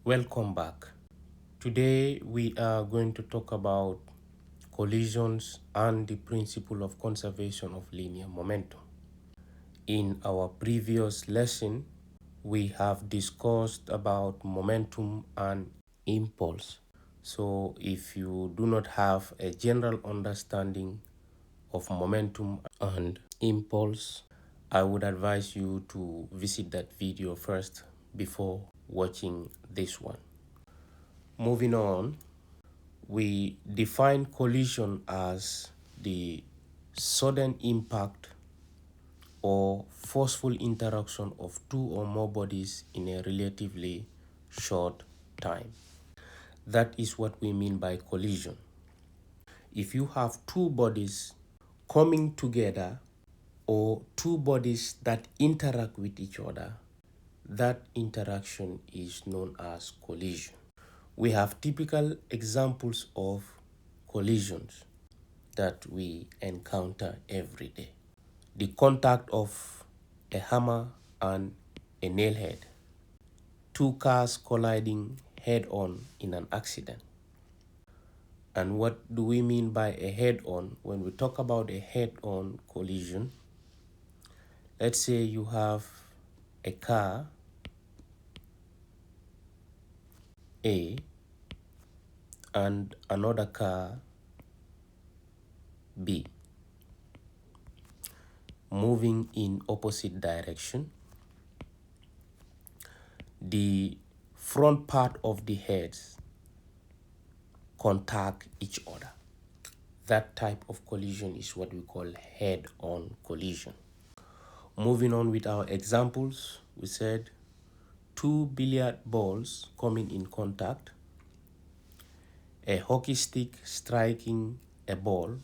Welcome back. Today we are going to talk about collisions and the principle of conservation of linear momentum. In our previous lesson, we have discussed about momentum and impulse. So if you do not have a general understanding of momentum and impulse, I would advise you to visit that video first before watching this one. Moving on, we define collision as the sudden impact or forceful interaction of two or more bodies in a relatively short time. That is what we mean by collision. If you have two bodies coming together or two bodies that interact with each other, that interaction is known as collision. We have typical examples of collisions that we encounter every day. The contact of a hammer and a nail head. Two cars colliding head-on in an accident. And what do we mean by a head-on? When we talk about a head-on collision, let's say you have a car A and another car B moving in opposite direction. The front part of the heads contact each other. That type of collision is what we call head-on collision. Moving on with our examples, we said two billiard balls coming in contact, a hockey stick striking a ball,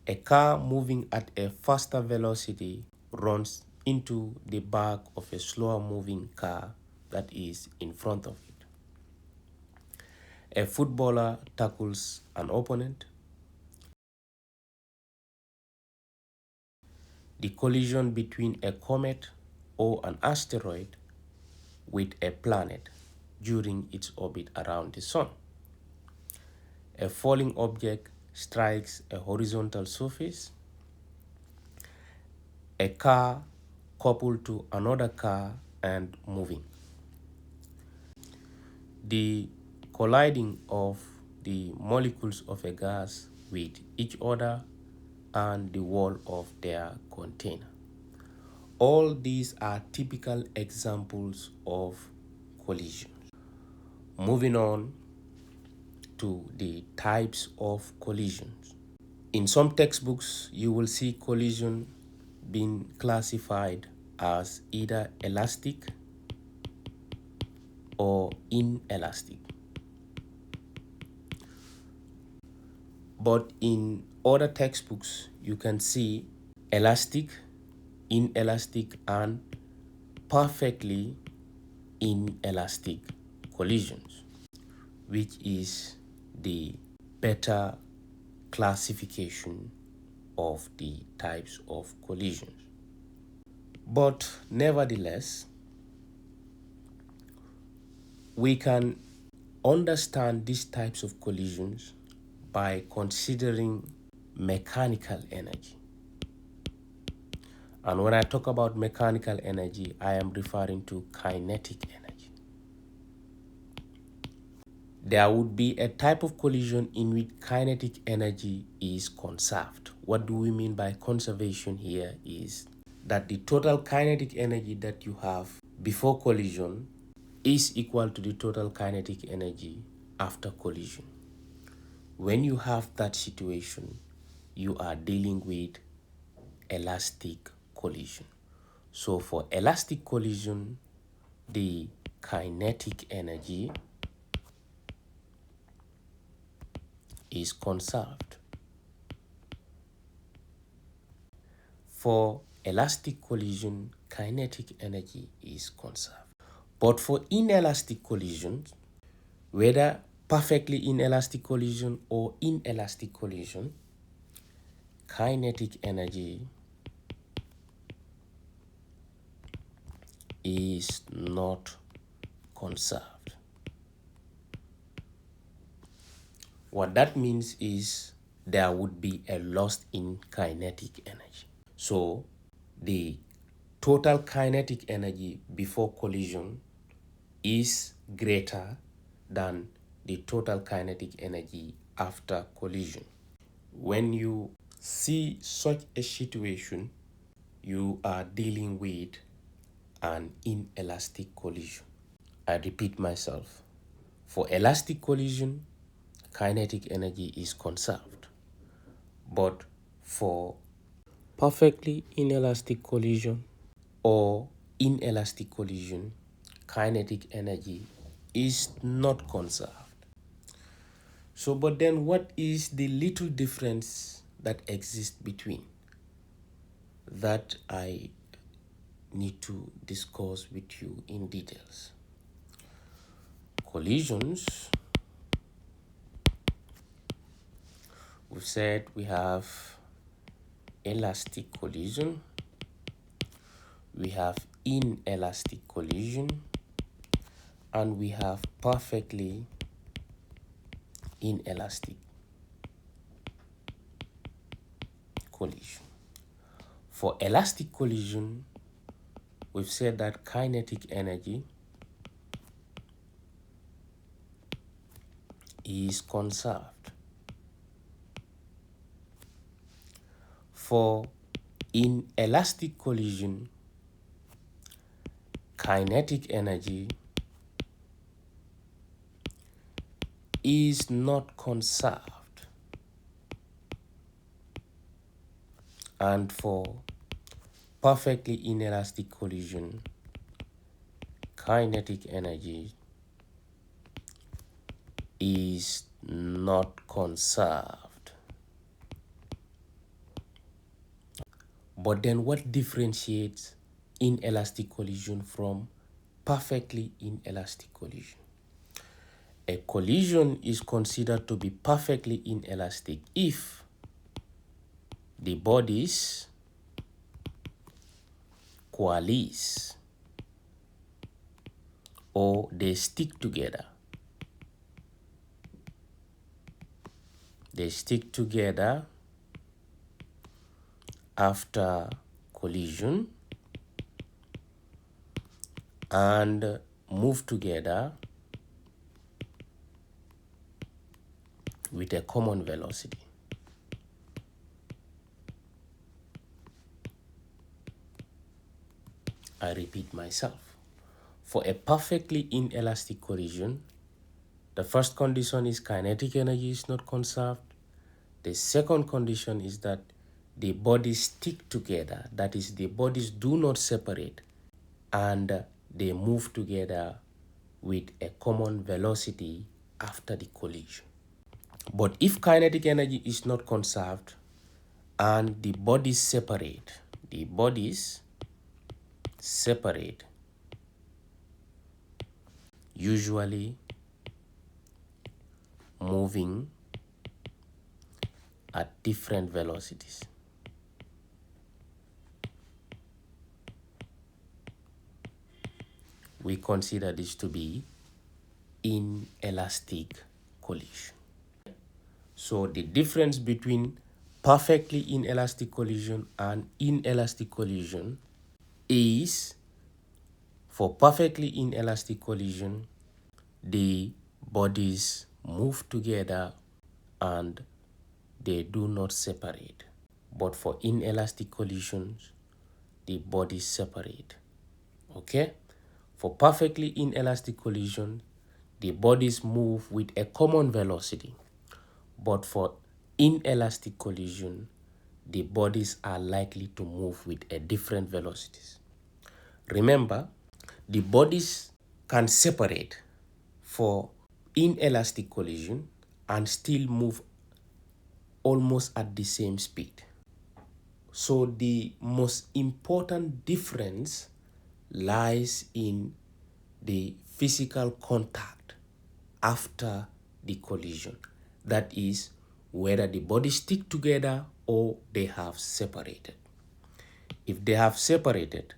a car moving at a faster velocity runs into the back of a slower moving car that is in front of it. A footballer tackles an opponent. The collision between a comet or an asteroid with a planet during its orbit around the sun. A falling object strikes a horizontal surface. A car coupled to another car and moving. The colliding of the molecules of a gas with each other and the wall of their container. All these are typical examples of collision. Moving on to the types of collisions. In some textbooks, you will see collision being classified as either elastic or inelastic. But in other textbooks, you can see elastic, inelastic, and perfectly inelastic collisions, which is the better classification of the types of collisions. But nevertheless, we can understand these types of collisions by considering mechanical energy. And when I talk about mechanical energy, I am referring to kinetic energy. There would be a type of collision in which kinetic energy is conserved. What do we mean by conservation here is that the total kinetic energy that you have before collision is equal to the total kinetic energy after collision. When you have that situation, you are dealing with elastic collision. So for elastic collision, the kinetic energy is conserved. For elastic collision, kinetic energy is conserved. But for inelastic collisions, whether perfectly inelastic collision or inelastic collision, kinetic energy is not conserved. What that means is there would be a loss in kinetic energy. So the total kinetic energy before collision is greater than the total kinetic energy after collision. When you see such a situation, you are dealing with an inelastic collision. I repeat myself. For elastic collision, kinetic energy is conserved. But for perfectly inelastic collision or inelastic collision, kinetic energy is not conserved. So, but then what is the little difference that exists between? That I need to discuss with you in details. Collisions, we've said we have elastic collision, we have inelastic collision, and we have perfectly inelastic collision. For elastic collision, we've said that kinetic energy is conserved. For inelastic collision, kinetic energy is not conserved. And for perfectly inelastic collision, kinetic energy is not conserved. But then what differentiates inelastic collision from perfectly inelastic collision? A collision is considered to be perfectly inelastic if the bodies coalesce or they stick together. They stick together after collision and move together with a common velocity. I repeat myself. For a perfectly inelastic collision, the first condition is kinetic energy is not conserved. The second condition is that the bodies stick together, that is, the bodies do not separate, and they move together with a common velocity after the collision. But if kinetic energy is not conserved and the bodies separate, usually moving at different velocities. We consider this to be inelastic collision. So the difference between perfectly inelastic collision and inelastic collision is, for perfectly inelastic collision, the bodies move together and they do not separate. But for inelastic collisions, the bodies separate. Okay? For perfectly inelastic collision, the bodies move with a common velocity. But for inelastic collision, the bodies are likely to move with a different velocities. Remember, the bodies can separate for inelastic collision and still move almost at the same speed. So the most important difference lies in the physical contact after the collision. That is, whether the bodies stick together or they have separated. If they have separated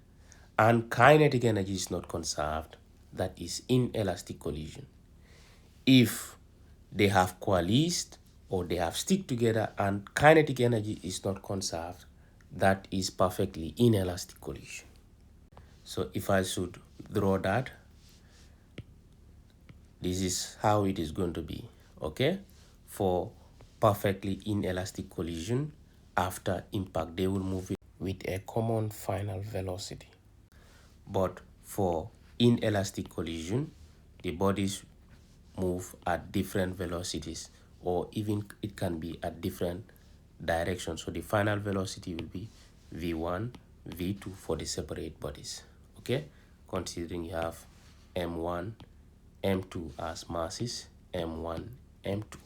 and kinetic energy is not conserved, that is inelastic collision. If they have coalesced or they have stick together and kinetic energy is not conserved, that is perfectly inelastic collision. So if I should draw that, this is how it is going to be, okay? For perfectly inelastic collision, after impact, they will move with a common final velocity. But for inelastic collision, the bodies move at different velocities, or even it can be at different directions. So the final velocity will be v1, v2 for the separate bodies, okay? Considering you have m1, m2 as masses, m1, m2.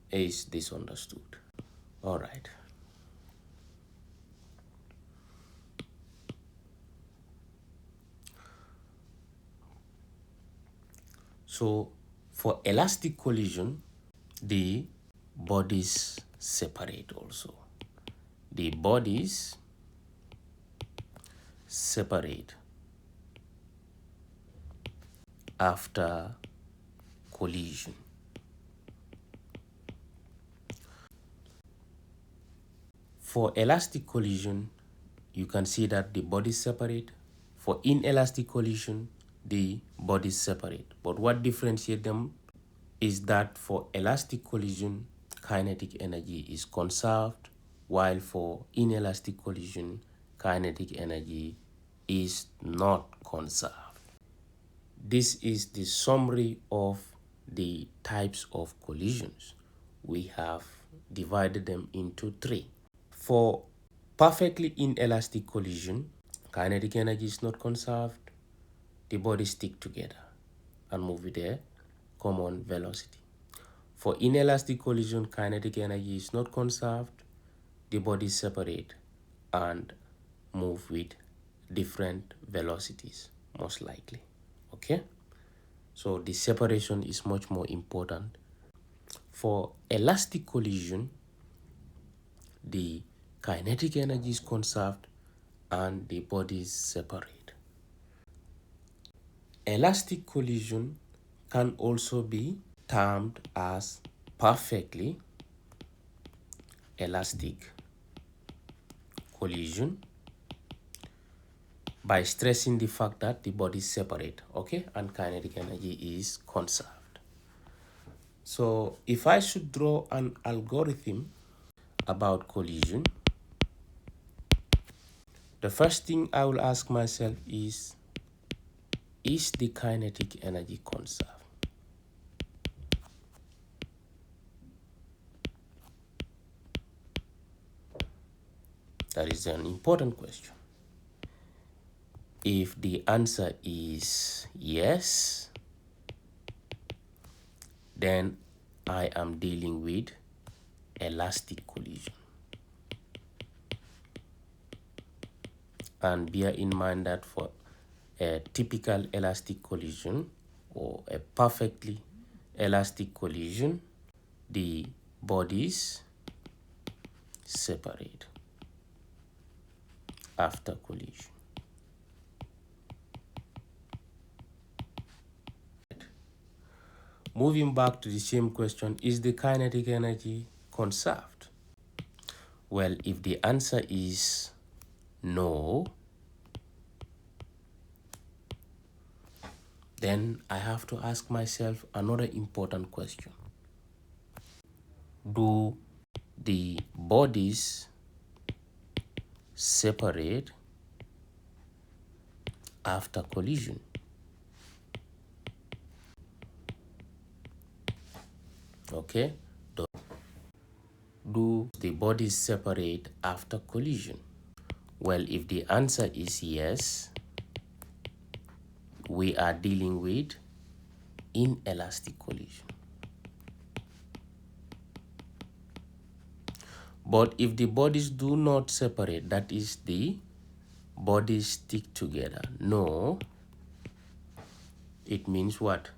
Is this understood? All right. So for elastic collision, the bodies separate also. The bodies separate after collision. For elastic collision, you can see that the bodies separate. For inelastic collision, the bodies separate. But what differentiates them is that for elastic collision, kinetic energy is conserved, while for inelastic collision, kinetic energy is not conserved. This is the summary of the types of collisions. We have divided them into three. For perfectly inelastic collision, kinetic energy is not conserved. The bodies stick together and move with a common velocity. For inelastic collision, kinetic energy is not conserved. The bodies separate and move with different velocities, most likely. Okay? So the separation is much more important. For elastic collision, the kinetic energy is conserved and the bodies separate. Elastic collision can also be termed as perfectly elastic collision by stressing the fact that the bodies separate, okay, and kinetic energy is conserved. So if I should draw an algorithm about collision, the first thing I will ask myself is the kinetic energy conserved? That is an important question. If the answer is yes, then I am dealing with elastic collision. And bear in mind that for a typical elastic collision or a perfectly elastic collision, the bodies separate after collision. Moving back to the same question, is the kinetic energy conserved? Well, if the answer is no, then I have to ask myself another important question. Do the bodies separate after collision? Okay, do the bodies separate after collision? Well, if the answer is yes, we are dealing with inelastic collision. But if the bodies do not separate, that is the bodies stick together, no, it means what?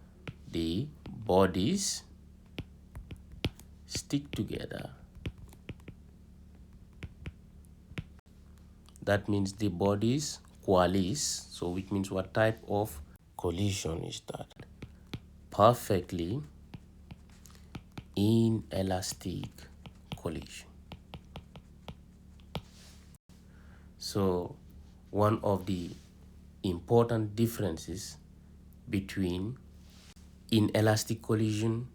The bodies stick together. That means the bodies qualis. So which means what type of collision is that? Perfectly inelastic collision. So one of the important differences between inelastic collision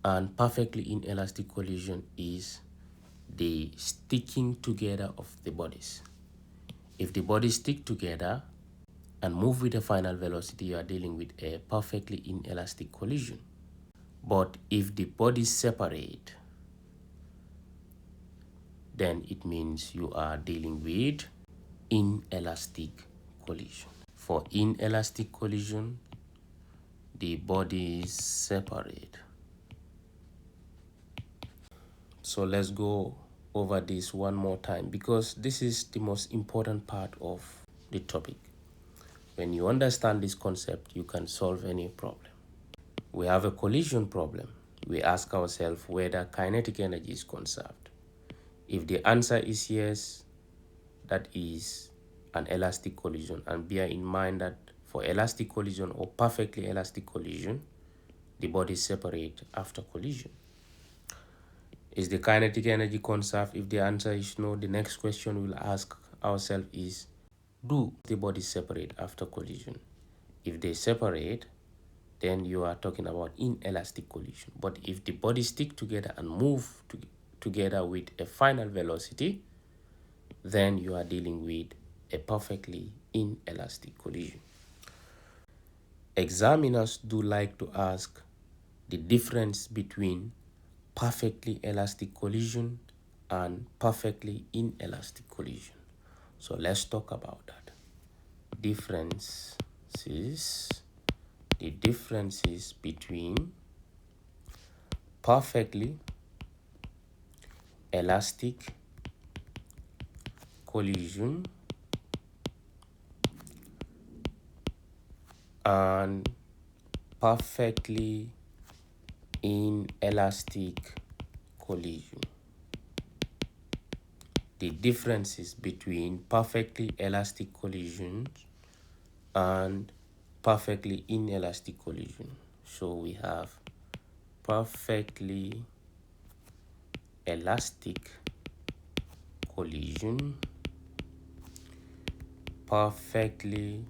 and perfectly inelastic collision is the sticking together of the bodies. If the bodies stick together and move with a final velocity, you are dealing with a perfectly inelastic collision. But if the bodies separate, then it means you are dealing with inelastic collision. For inelastic collision, the bodies separate. So let's go over this one more time, because this is the most important part of the topic. When you understand this concept, you can solve any problem. We have a collision problem. We ask ourselves whether kinetic energy is conserved. If the answer is yes, that is an elastic collision. And bear in mind that for elastic collision or perfectly elastic collision, the bodies separate after collision. Is the kinetic energy conserved? If the answer is no, the next question we'll ask ourselves is, do the bodies separate after collision? If they separate, then you are talking about inelastic collision. But if the bodies stick together and move together with a final velocity, then you are dealing with a perfectly inelastic collision. Examiners do like to ask the difference between perfectly elastic collision and perfectly inelastic collision. So let's talk about that. The differences between perfectly elastic collision and perfectly inelastic collision. The differences between perfectly elastic collision and perfectly inelastic collision. So we have perfectly elastic collision, perfectly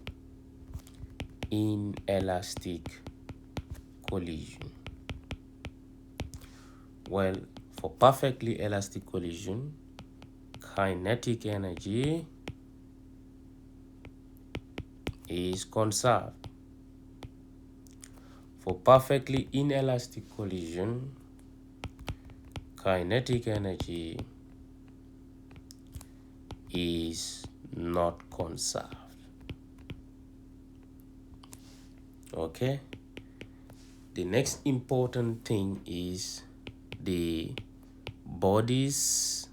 inelastic collision. Well, for perfectly elastic collision, kinetic energy is conserved. For perfectly inelastic collision, kinetic energy is not conserved. Okay? The next important thing is the bodies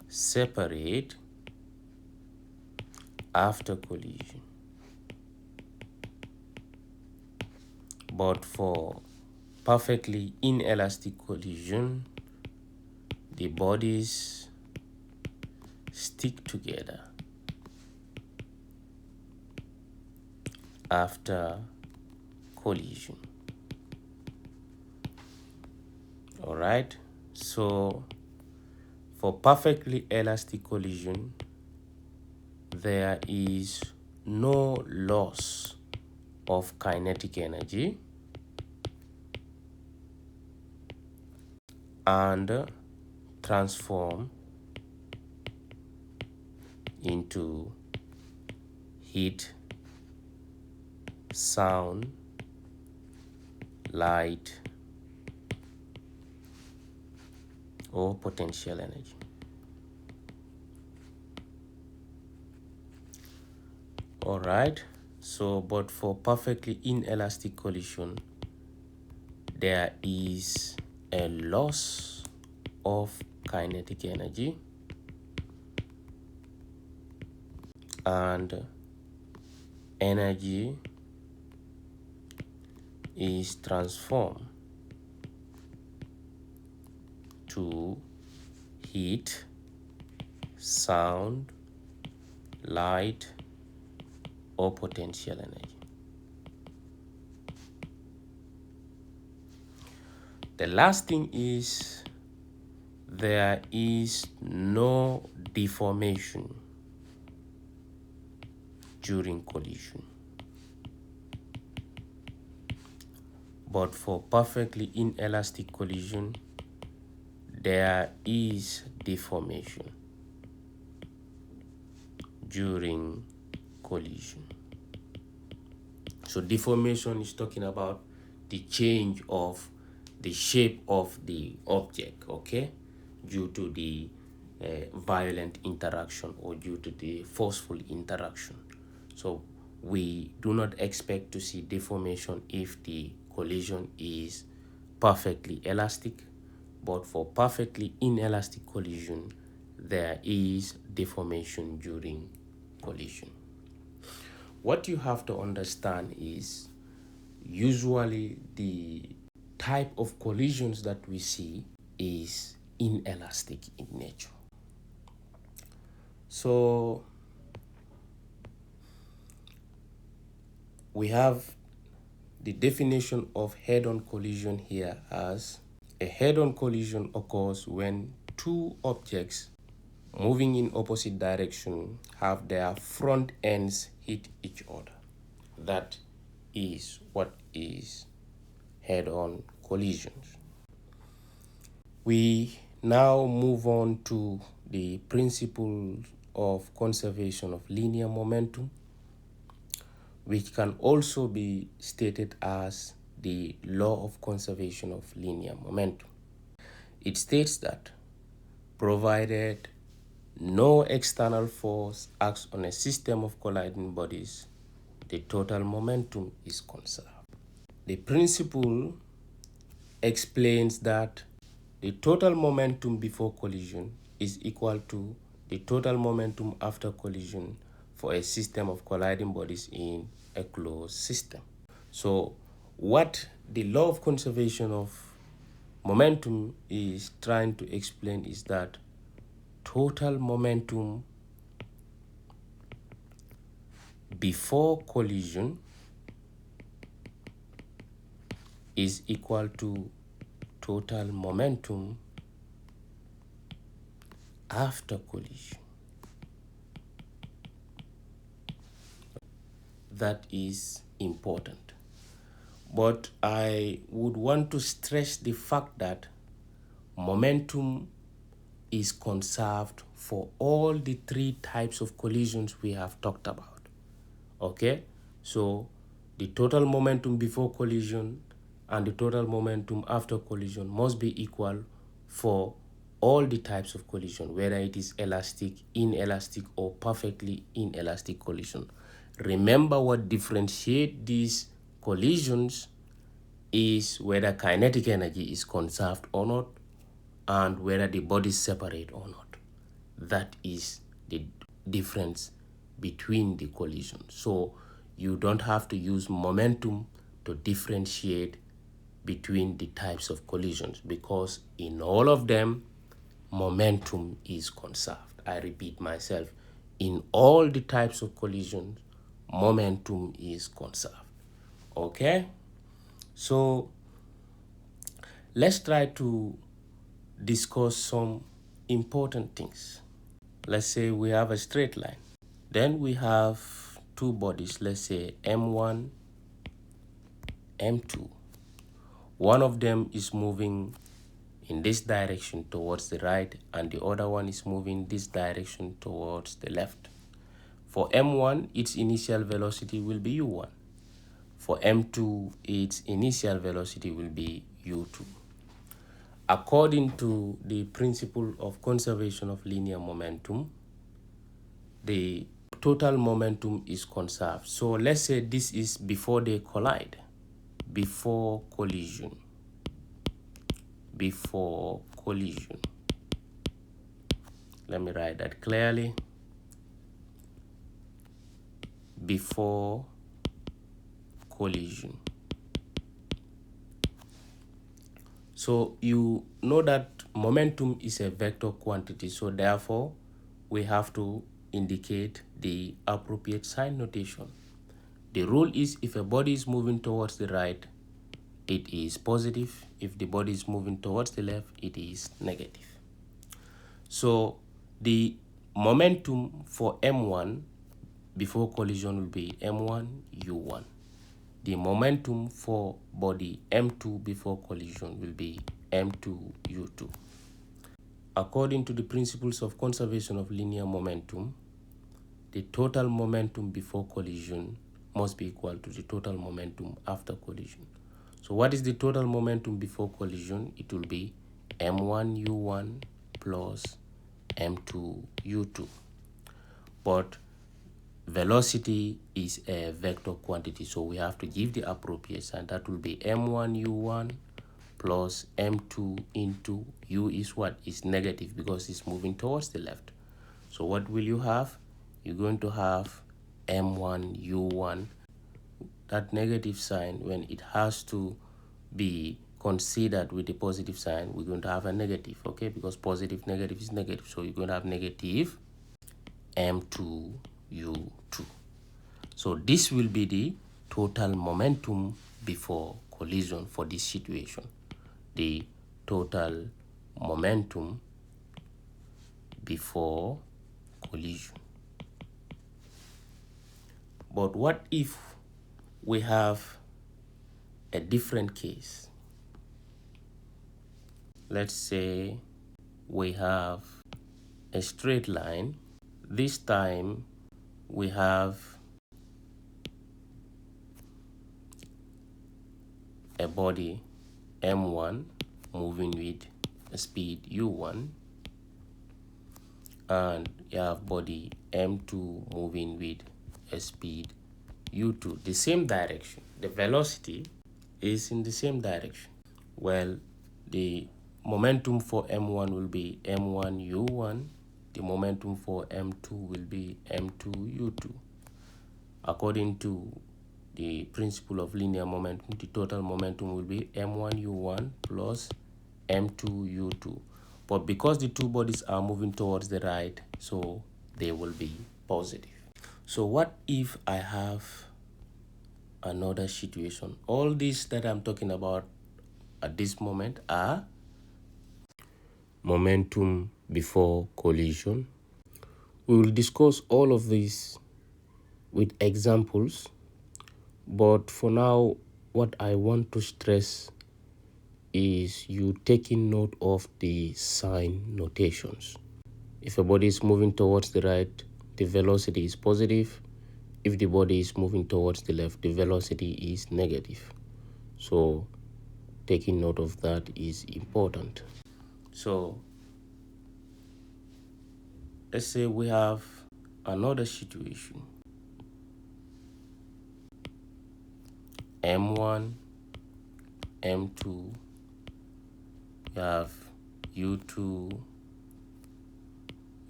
separate after collision. But for perfectly inelastic collision, the bodies stick together after collision. All right, so for perfectly elastic collision, there is no loss of kinetic energy and transform into heat, sound, light, or potential energy. All right, so but for perfectly inelastic collision, there is a loss of kinetic energy and energy is transformed to heat, sound, light, or potential energy. The last thing is there is no deformation during collision. But for perfectly inelastic collision, there is deformation during collision. So deformation is talking about the change of the shape of the object, okay, due to the violent interaction or due to the forceful interaction. So we do not expect to see deformation if the collision is perfectly elastic, but for perfectly inelastic collision, there is deformation during collision. What you have to understand is usually the type of collisions that we see is inelastic in nature. So we have the definition of head-on collision here as a head-on collision occurs when two objects moving in opposite direction have their front ends hit each other. That is what is head-on collisions. We now move on to the principle of conservation of linear momentum, which can also be stated as the law of conservation of linear momentum. It states that provided no external force acts on a system of colliding bodies, the total momentum is conserved. The principle explains that the total momentum before collision is equal to the total momentum after collision for a system of colliding bodies in a closed system. So what the law of conservation of momentum is trying to explain is that total momentum before collision is equal to total momentum after collision. That is important. But I would want to stress the fact that momentum is conserved for all the three types of collisions we have talked about. Okay? So the total momentum before collision and the total momentum after collision must be equal for all the types of collision, whether it is elastic, inelastic, or perfectly inelastic collision. Remember, what differentiates these collisions is whether kinetic energy is conserved or not and whether the bodies separate or not. That is the difference between the collisions. So you don't have to use momentum to differentiate between the types of collisions, because in all of them, momentum is conserved. I repeat myself, in all the types of collisions, momentum is conserved. Okay? So let's try to discuss some important things. Let's say we have a straight line. Then we have two bodies, let's say M1, M2. One of them is moving in this direction towards the right and the other one is moving this direction towards the left. For M1, its initial velocity will be U1. For M2, its initial velocity will be U2. According to the principle of conservation of linear momentum, the total momentum is conserved. So let's say this is before they collide, before collision. Let me write that clearly. Before collision. So you know that momentum is a vector quantity, so therefore we have to indicate the appropriate sign notation. The rule is if a body is moving towards the right, it is positive. If the body is moving towards the left, it is negative. So the momentum for M1 before collision will be M1 U1. The momentum for body M2 before collision will be M2 U2. According to the principles of conservation of linear momentum, the total momentum before collision must be equal to the total momentum after collision. So what is the total momentum before collision? It will be M1 U1 plus M2 U2. But velocity is a vector quantity, so we have to give the appropriate sign. That will be M1 U1 plus M2 into U is what? Is negative because it's moving towards the left. So what will you have? You're going to have M1 U1. That negative sign, when it has to be considered with a positive sign, we're going to have a negative, okay? Because positive, negative is negative. So you're going to have negative M2 U2. So this will be the total momentum before collision for this situation. The total momentum before collision. But what if we have a different case? Let's say we have a straight line. This time we have a body M1 moving with a speed U1, and you have body M2 moving with a speed U2, the same direction. The velocity is in the same direction. Well, the momentum for M1 will be M1 U1. The momentum for M2 will be M2 U2. According to the principle of linear momentum, the total momentum will be M1 U1 plus M2 U2. But because the two bodies are moving towards the right, so they will be positive. So what if I have another situation? All these that I'm talking about at this moment are momentum before collision. We will discuss all of these with examples, but for now, what I want to stress is you taking note of the sign notations. If a body is moving towards the right, the velocity is positive. If the body is moving towards the left, the velocity is negative. So taking note of that is important. So let's say we have another situation. M1, M2, you have U2,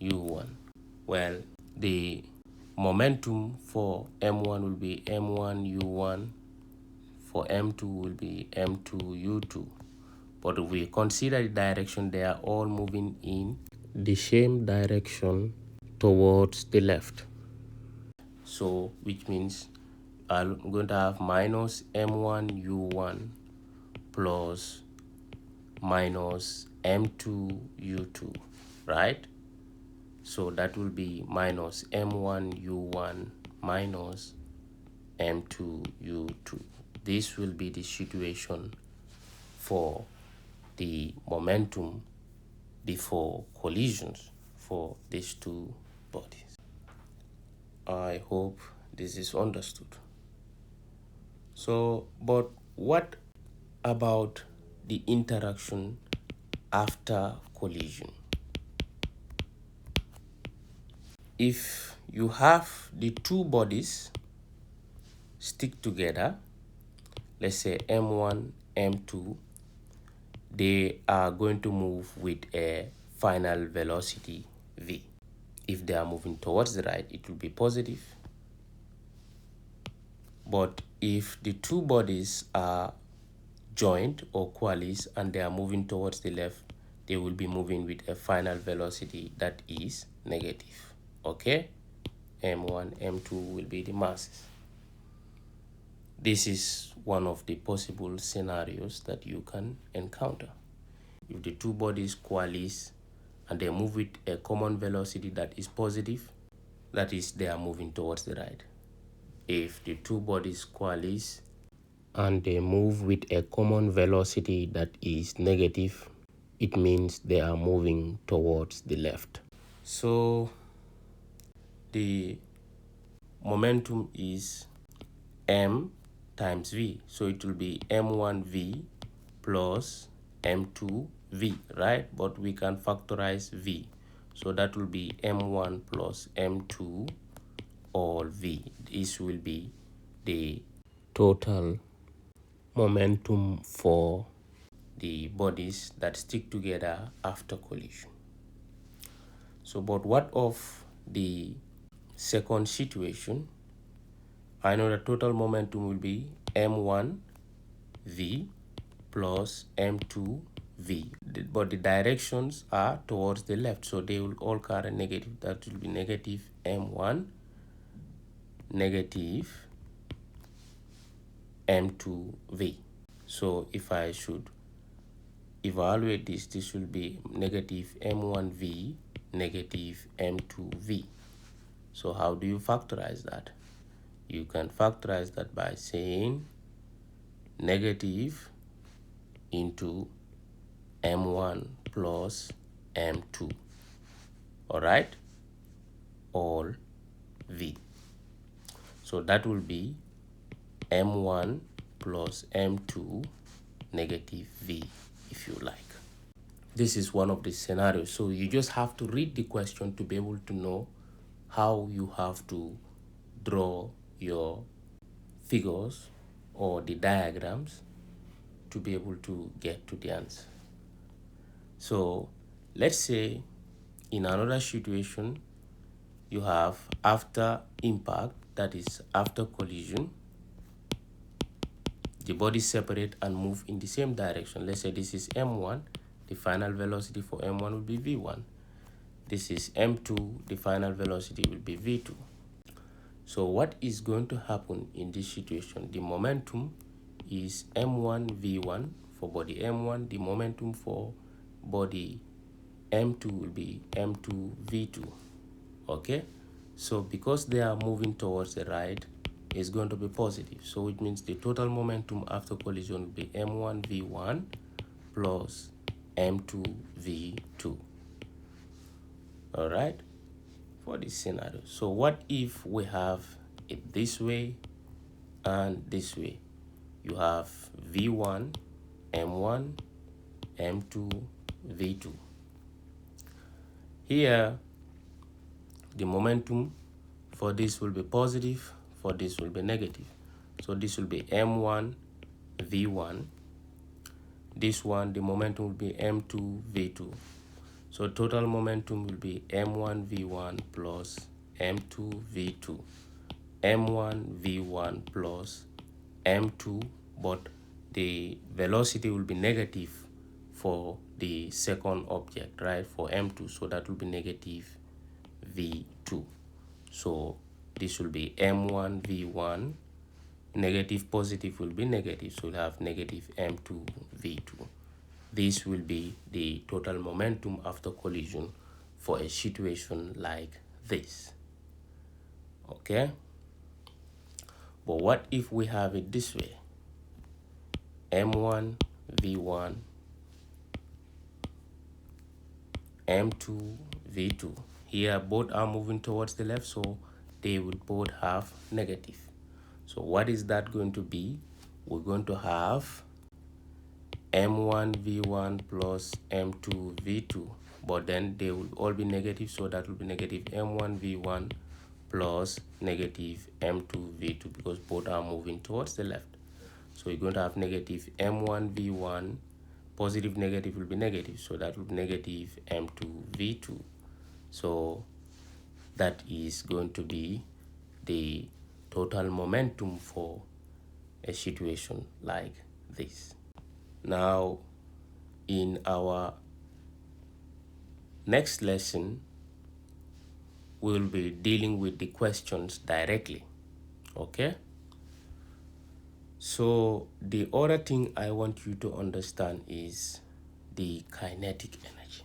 U1. Well, the momentum for M1 will be M1 U1, for M2 will be M2 U2. But if we consider the direction, they are all moving in the same direction towards the left. So which means I'm going to have minus M1 U1 plus minus M2 U2, right? So that will be minus M1 U1 minus M2 U2. This will be the situation for the momentum before collisions for these two bodies. I hope this is understood. So, but what about the interaction after collision? If you have the two bodies stick together, let's say M1, M2, they are going to move with a final velocity V. If they are moving towards the right, it will be positive. But if the two bodies are joined or coalesce and they are moving towards the left, they will be moving with a final velocity that is negative. Okay? M1, M2 will be the masses. This is one of the possible scenarios that you can encounter. If the two bodies coalesce and they move with a common velocity that is positive, that is, they are moving towards the right. If the two bodies coalesce and they move with a common velocity that is negative, it means they are moving towards the left. So the momentum is m times v. So it will be m1v plus m2v, right? But we can factorize v. So that will be m1 plus m2 all v. This will be the total momentum for the bodies that stick together after collision. So, but what of the second situation? I know the total momentum will be m1v plus m2v, but the directions are towards the left, so they will all carry negative. That will be negative m1, negative m2v. So if I should evaluate this, this will be negative m1v, negative m2v. So how do you factorize that? You can factorize that by saying negative into m1 plus m2, all right, all v. So that will be m1 plus m2 negative v, if you like. This is one of the scenarios. So you just have to read the question to be able to know how you have to draw your figures or the diagrams to be able to get to the answer. So let's say in another situation, you have after impact, that is after collision, the bodies separate and move in the same direction. Let's say this is m1, the final velocity for m1 will be v1. This is m2, the final velocity will be v2. So what is going to happen in this situation? The momentum is m1 v1 for body m1. The momentum for body m2 will be m2 v2. Okay, so because they are moving towards the right, is going to be positive. So it means the total momentum after collision will be m1 v1 plus m2 v2. All right, for this scenario. So what if we have it this way and this way? You have v1 m1 m2 v2. Here the momentum for this will be positive, for this will be negative. So this will be m1 v1. This one, the momentum will be m2 v2. So total momentum will be m1 v1 plus m2 v2. m1 v1 plus m2, but the velocity will be negative for the second object, right, for m2. So that will be negative v2. So this will be m1 v1, negative positive will be negative, so we'll have negative m2 v2. This will be the total momentum after collision for a situation like this. Okay, but what if we have it this way? m1 v1, m2 v2. Here both are moving towards the left, so they will both have negative. So what is that going to be? We're going to have m1 v1 plus m2 v2, but then they will all be negative, so that will be negative m1 v1 plus negative m2 v2, because both are moving towards the left. So you're going to have negative m1 v1, positive negative will be negative, so that will be negative m2 v2. So that is going to be the total momentum for a situation like this. Now, in our next lesson, we'll be dealing with the questions directly. Okay? So the other thing I want you to understand is the kinetic energy.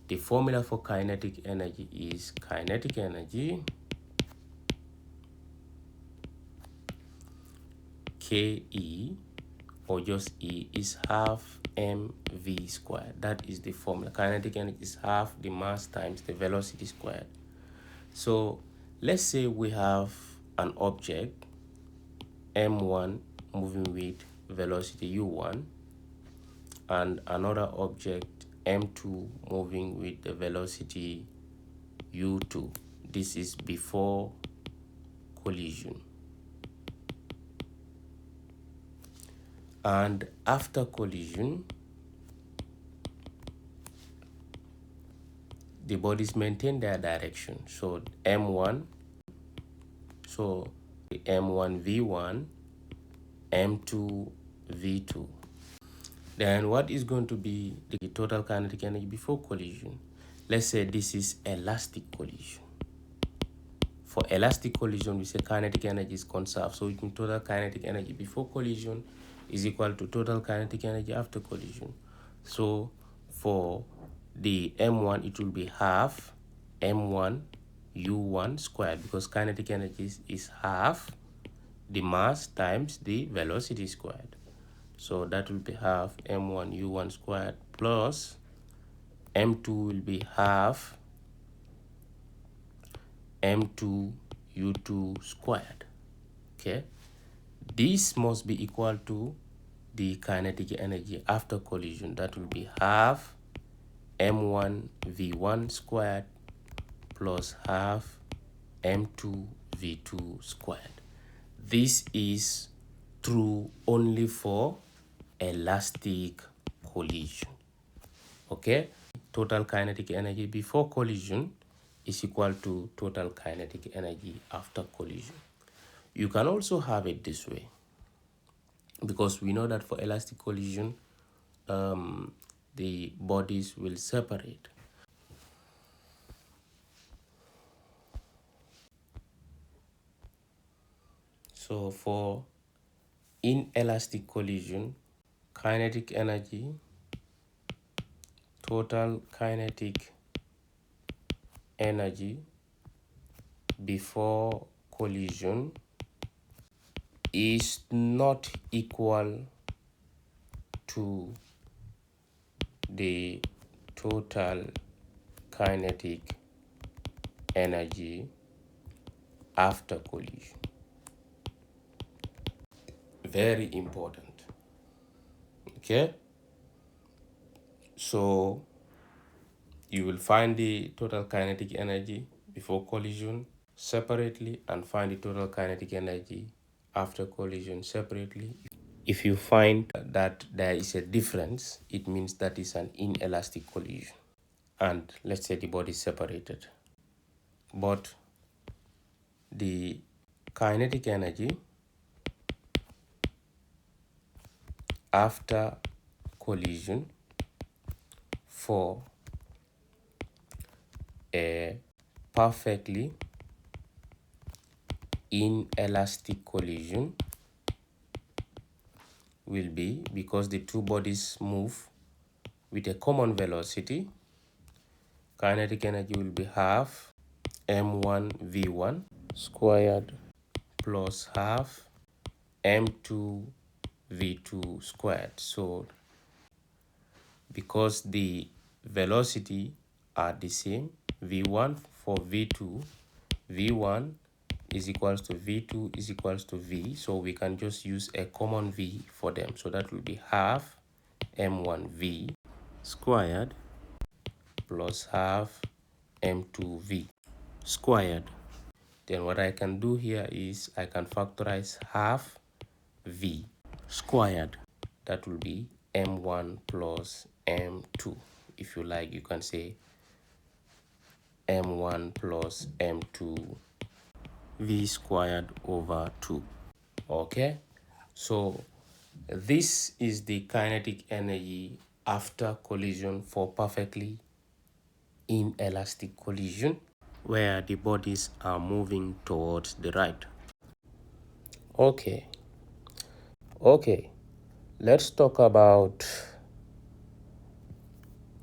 The formula for kinetic energy is kinetic energy Ke, or just E, is half mv squared. That is the formula. Kinetic energy is half the mass times the velocity squared. So let's say we have an object m1 moving with velocity u1 and another object m2 moving with the velocity u2. This is before collision. And after collision, the bodies maintain their direction. So m1, so m1 v1, m2 v2. Then what is going to be the total kinetic energy before collision? Let's say this is elastic collision. For elastic collision, we say kinetic energy is conserved. So it means total kinetic energy before collision is equal to total kinetic energy after collision. So for the m1, it will be half m1 u1 squared, because kinetic energy is half the mass times the velocity squared. So that will be half m1 u1 squared plus m2 will be half m2 u2 squared. Okay, this must be equal to the kinetic energy after collision. That will be half m1 v1 squared plus half m2 v2 squared. This is true only for elastic collision. Okay, total kinetic energy before collision is equal to total kinetic energy after collision. You can also have it this way, because we know that for elastic collision, the bodies will separate. So for inelastic collision, kinetic energy, total kinetic energy before collision is not equal to the total kinetic energy after collision. Very important. Okay, so you will find the total kinetic energy before collision separately and find the total kinetic energy after collision separately. If you find that there is a difference, it means that is an inelastic collision. And let's say the body is separated. But the kinetic energy after collision for a perfectly inelastic collision will be, because the two bodies move with a common velocity, kinetic energy will be half m1 v1 squared plus half m2 v2 squared. So because the velocity are the same, v1 for v2, v1 is equals to v2 is equals to v, so we can just use a common v for them. So that will be half m1v squared plus half m2v squared. Then what I can do here is I can factorize half v squared. That will be m1 plus m2. If you like, you can say m1 plus m2 v squared over 2. Okay, so this is the kinetic energy after collision for perfectly inelastic collision, where the bodies are moving towards the right. Okay, Okay, let's talk about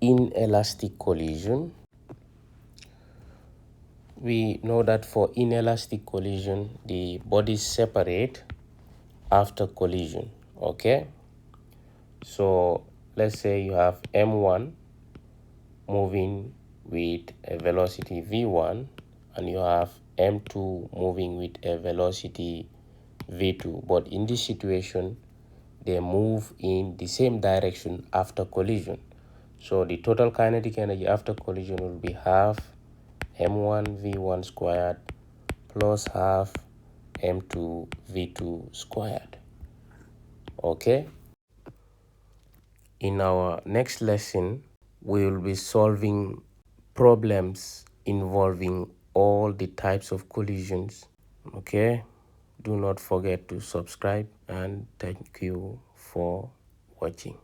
inelastic collision. We know that for inelastic collision, the bodies separate after collision, okay? So let's say you have M1 moving with a velocity V1 and you have M2 moving with a velocity V2. But in this situation, they move in the same direction after collision. So the total kinetic energy after collision will be half m1 v1 squared plus half m2 v2 squared. Okay? In our next lesson, we will be solving problems involving all the types of collisions. Okay? Do not forget to subscribe and thank you for watching.